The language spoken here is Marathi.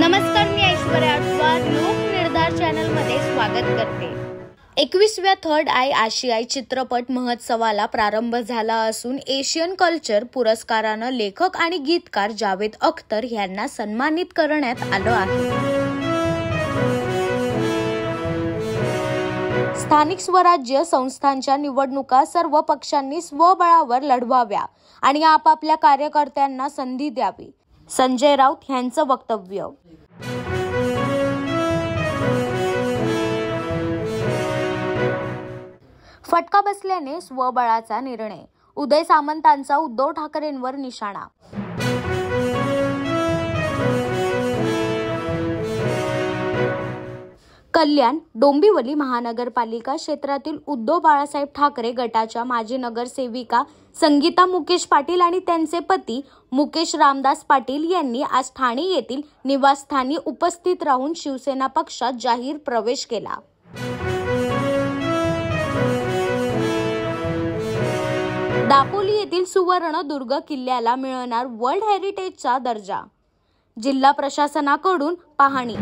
नमस्कार, मी ऐश्वर्या लोकनिर्धार चॅनलमध्ये स्वागत करते। 21व्या थर्ड आय आशियाई चित्रपट महोत्सवाला प्रारंभ झाला असून एशियन कल्चर पुरस्कारानं लेखक आणि गीतकार जावेद अख्तर यांना सन्मानित करण्यात आलं आहे। स्थानिक स्वराज्य संस्थांच्या निवडणुका सर्व पक्षांनी स्वबळावर लढवाव्या आणि आपापल्या कार्यकर्त्यांना संधी द्यावी, संजय राऊत यांचं वक्तव्य। फटका बसल्याने स्वबळाचा निर्णय, उदय सामंतांचा उद्धव ठाकरेंवर निशाणा। कल्याण डोंबिवली महानगरपालिका क्षेत्रातील उद्धव बाळासाहेब ठाकरे गटाच्या माजी नगरसेविका संगीता मुकेश पाटील आणि त्यांचे पती मुकेश रामदास पाटील यांनी आज ठाणे येथील निवासस्थानी उपस्थित राहून शिवसेना पक्षात जाहीर प्रवेश केला। दापोली येथील सुवर्णदुर्ग किल्ल्याला मिळणार वर्ल्ड हेरिटेजचा दर्जा, जिल्हा प्रशासनाकडून पाहणी।